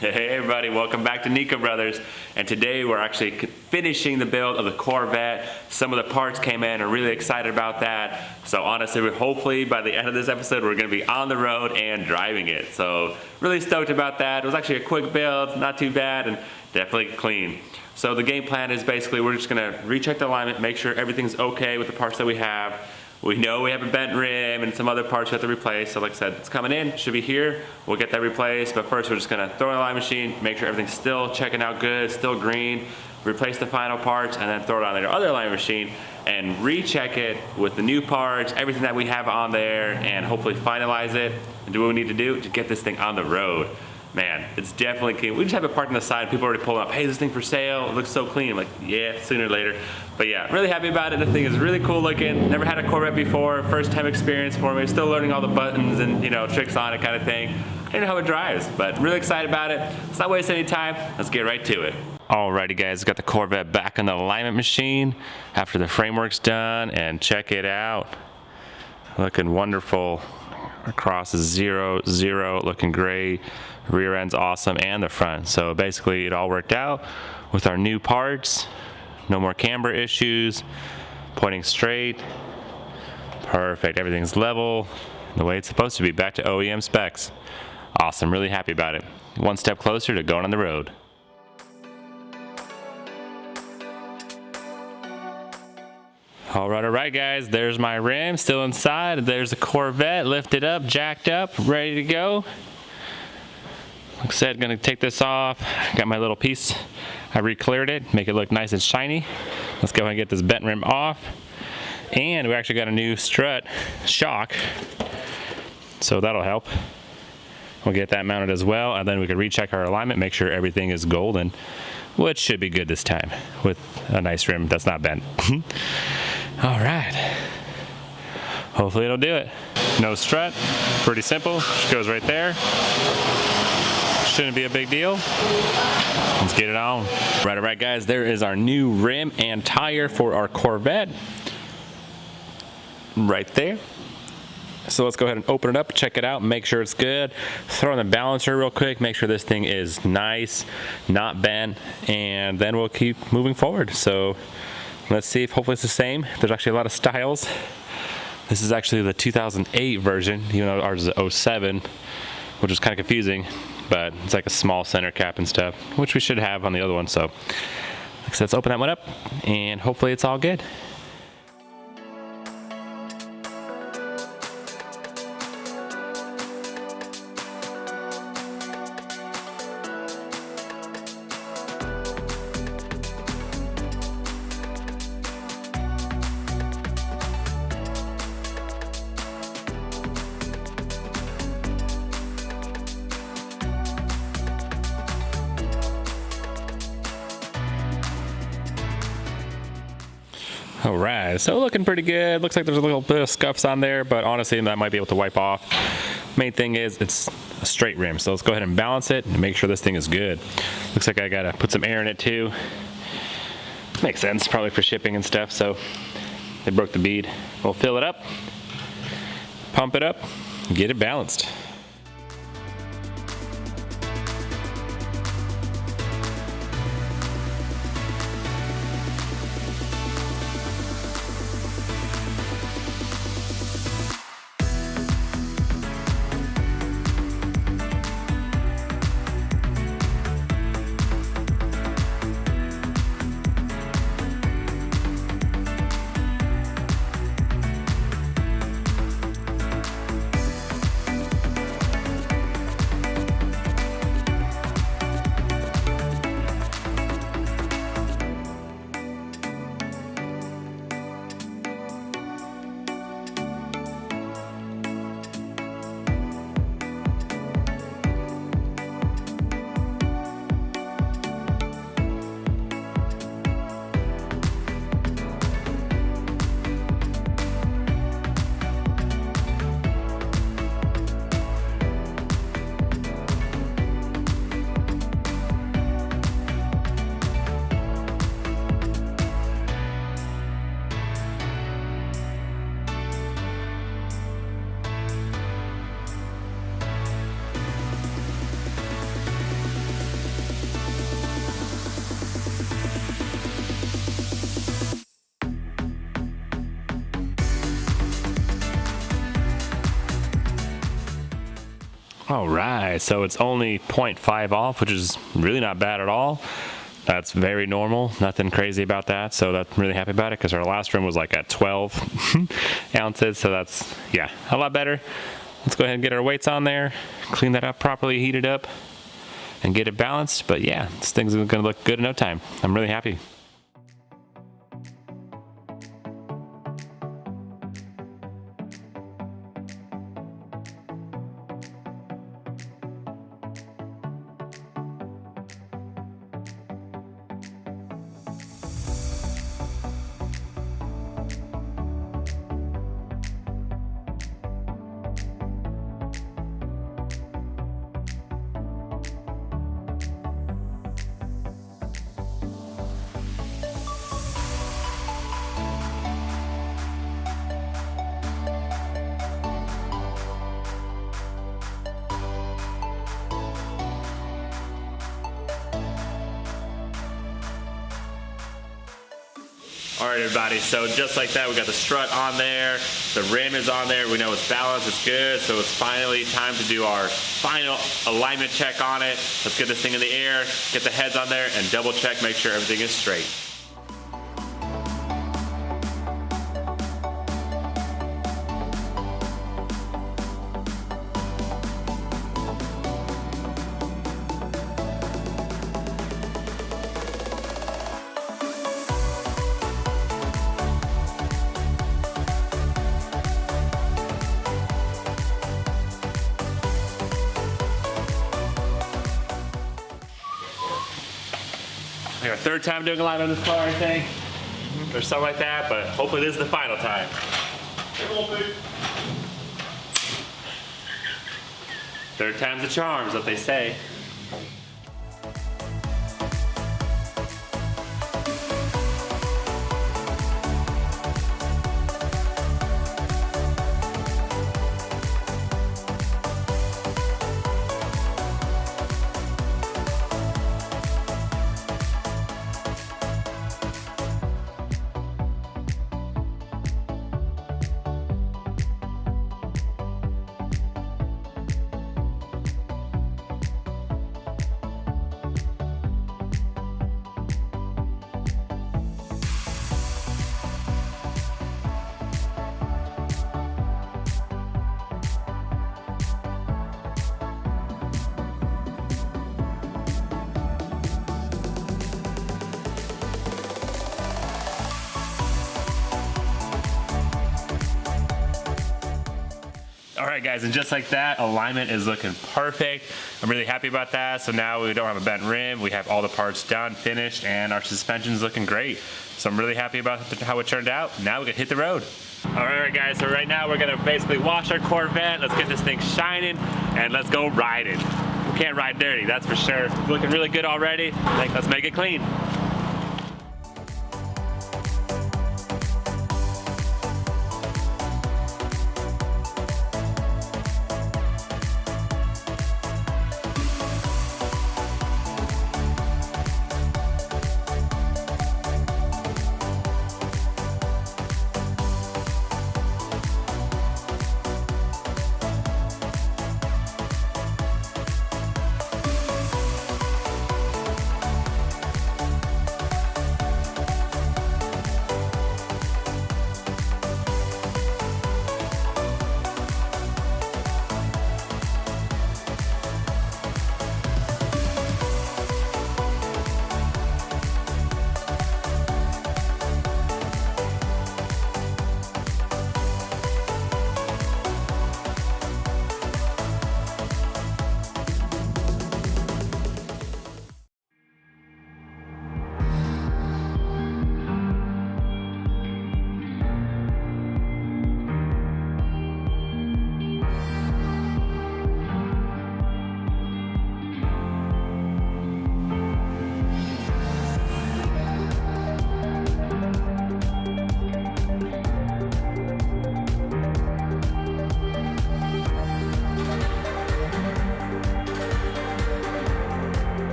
Hey everybody, welcome back to Niko Brothers. And today we're actually finishing the build of the Corvette. Some of the parts came in, I'm really excited about that. So honestly, hopefully by the end of this episode, we're gonna be on the road and driving it. So really stoked about that. It was actually a quick build, not too bad, and definitely clean. So the game plan is basically we're just gonna recheck the alignment, make sure everything's okay with the parts that we have. We know we have a bent rim and some other parts we have to replace. So like I said, it's coming in, should be here. We'll get that replaced, but first we're just gonna throw in the line machine, make sure everything's still checking out good, still green, replace the final parts, and then throw it on the other line machine and recheck it with the new parts, everything that we have on there, and hopefully finalize it and do what we need to do to get this thing on the road. Man, it's definitely clean. We just have it parked on the side. People are already pulling up, hey, this thing for sale. It looks so clean. I'm like, yeah, sooner or later. But yeah, really happy about it. The thing is really cool looking. Never had a Corvette before. First time experience for me. Still learning all the buttons and tricks on it kind of thing. I don't know how it drives, but really excited about it. Let's not waste any time. Let's get right to it. Alrighty guys, got the Corvette back on the alignment machine after the framework's done, and check it out. Looking wonderful. Across is 0, 0, looking great. Rear end's awesome, and the front. So basically it all worked out with our new parts. No more camber issues. Pointing straight. Perfect, everything's level the way it's supposed to be, back to OEM specs. Awesome, really happy about it. One step closer to going on the road. All right, guys, there's my rim still inside. There's the Corvette lifted up, jacked up, ready to go. Like I said, gonna take this off. Got my little piece. I re-cleared it, make it look nice and shiny. Let's go ahead and get this bent rim off. And we actually got a new strut shock, so that'll help. We'll get that mounted as well, and then we can recheck our alignment, make sure everything is golden, which should be good this time with a nice rim that's not bent. All right, hopefully it'll do it. No strut, pretty simple, just goes right there. Shouldn't be a big deal. Let's get it on. All right guys, there is our new rim and tire for our Corvette. Right there. So let's go ahead and open it up, check it out, make sure it's good. Throw in the balancer real quick, make sure this thing is nice, not bent, and then we'll keep moving forward. So let's see if hopefully it's the same. There's actually a lot of styles. This is actually the 2008 version, even though ours is 07, which is kind of confusing, but it's like a small center cap and stuff, which we should have on the other one. So like I said, let's open that one up and hopefully it's all good. All right, so looking pretty good. Looks like there's a little bit of scuffs on there, but honestly, that might be able to wipe off. Main thing is it's a straight rim, so let's go ahead and balance it and make sure this thing is good. Looks like I gotta put some air in it too. Makes sense, probably for shipping and stuff, so they broke the bead. We'll fill it up, pump it up, get it balanced. All right, so it's only 0.5 off, which is really not bad at all. That's very normal, nothing crazy about that, so I'm really happy about it because our last rim was like at 12 ounces, so that's, yeah, a lot better. Let's go ahead and get our weights on there, clean that up properly, heat it up, and get it balanced. But yeah, this thing's gonna look good in no time. I'm really happy. All right, everybody, so just like that, we got the strut on there, the rim is on there, we know it's balanced, it's good, so it's finally time to do our final alignment check on it. Let's get this thing in the air, get the heads on there, and double check, make sure everything is straight. Our third time doing a line on this car, I think, or something like that, but hopefully this is the final time. Third time's the charm, is what they say. All right, guys, and just like that, alignment is looking perfect. I'm really happy about that. So now we don't have a bent rim. We have all the parts done, finished, and our suspension's looking great. So I'm really happy about how it turned out. Now we can hit the road. All right, guys, so right now we're gonna basically wash our Corvette. Let's get this thing shining, and let's go ride it. We can't ride dirty, that's for sure. It's looking really good already. Let's make it clean.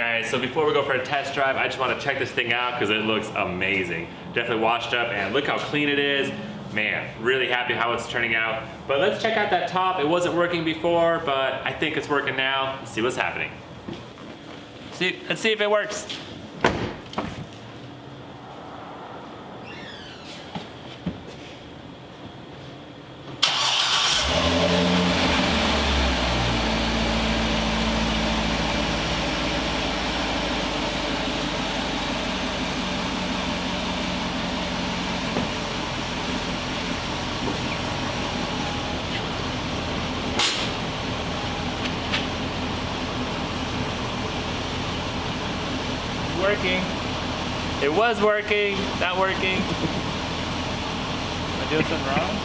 guys, so before we go for a test drive, I just want to check this thing out because it looks amazing. Definitely washed up, and look how clean it is. Man, really happy how it's turning out. But let's check out that top. It wasn't working before, but I think it's working now. Let's see what's happening. Let's see if it works. Working. It was working, not working. Am I doing something wrong?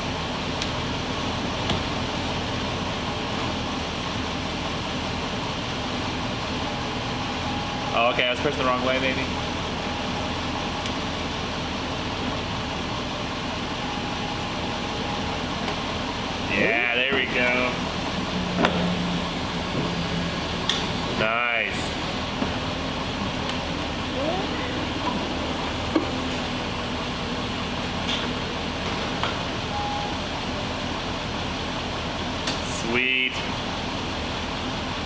Oh, okay, I was pressing the wrong way, maybe. Yeah, there we go. Nice. Sweet.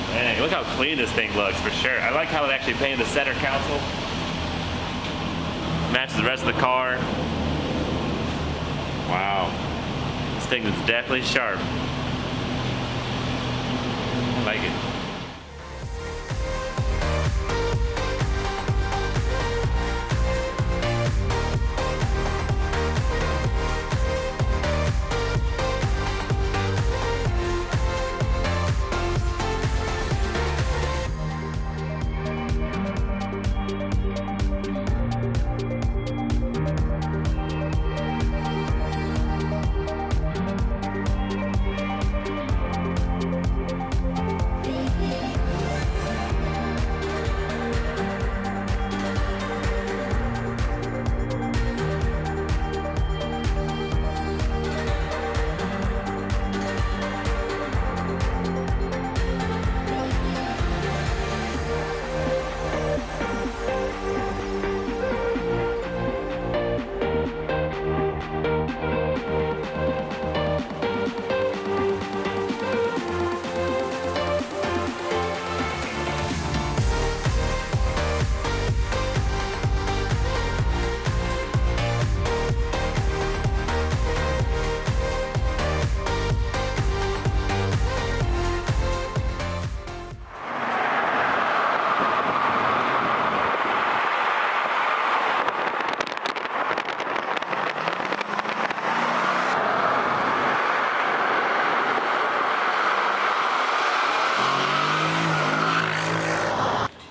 Man, look how clean this thing looks for sure. I like how it actually painted the center console. Matches the rest of the car. Wow. This thing is definitely sharp. I like it.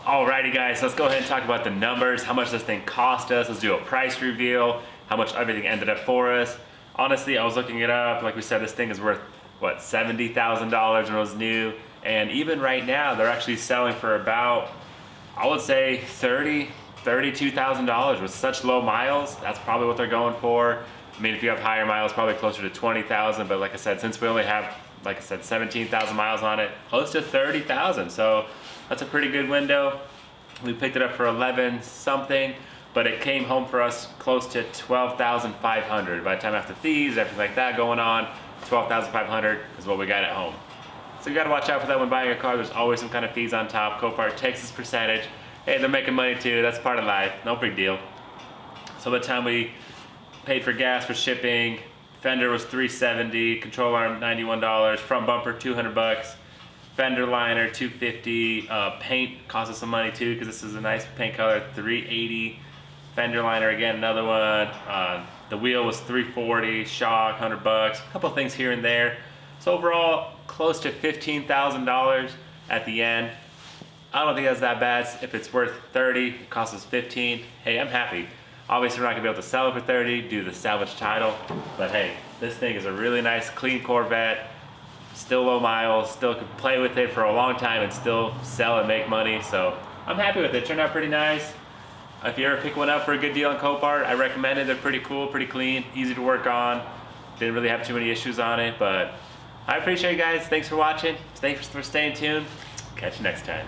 Alrighty guys, let's go ahead and talk about the numbers, how much this thing cost us. Let's do a price reveal, how much everything ended up for us. Honestly, I was looking it up. Like we said, this thing is worth, what, $70,000 when it was new. And even right now, they're actually selling for about, I would say $32,000 with such low miles. That's probably what they're going for. I mean, if you have higher miles, probably closer to 20,000. But like I said, since we only have, like I said, 17,000 miles on it, close to 30,000. So that's a pretty good window. We picked it up for 11 something, but it came home for us close to 12,500. By the time after fees, everything like that going on, 12,500 is what we got at home. So you gotta watch out for that when buying a car. There's always some kind of fees on top. Copart takes this percentage. Hey, they're making money too. That's part of life. No big deal. So by the time we paid for gas for shipping, fender was $370, control arm $91, front bumper $200. Fender liner $250, paint cost us some money too because this is a nice paint color, $380. Fender liner again, another one. The wheel was $340, shock $100, a couple of things here and there. So overall, close to $15,000 at the end. I don't think that's that bad. If it's worth 30, it costs us 15. Hey, I'm happy. Obviously, we're not gonna be able to sell it for 30 due to the salvage title, but hey, this thing is a really nice, clean Corvette. Still low miles, still could play with it for a long time and still sell and make money. So I'm happy with it. Turned out pretty nice. If you ever pick one up for a good deal on Copart, I recommend it. They're pretty cool, pretty clean, easy to work on. Didn't really have too many issues on it, but I appreciate you guys. Thanks for watching. Thanks for staying tuned. Catch you next time.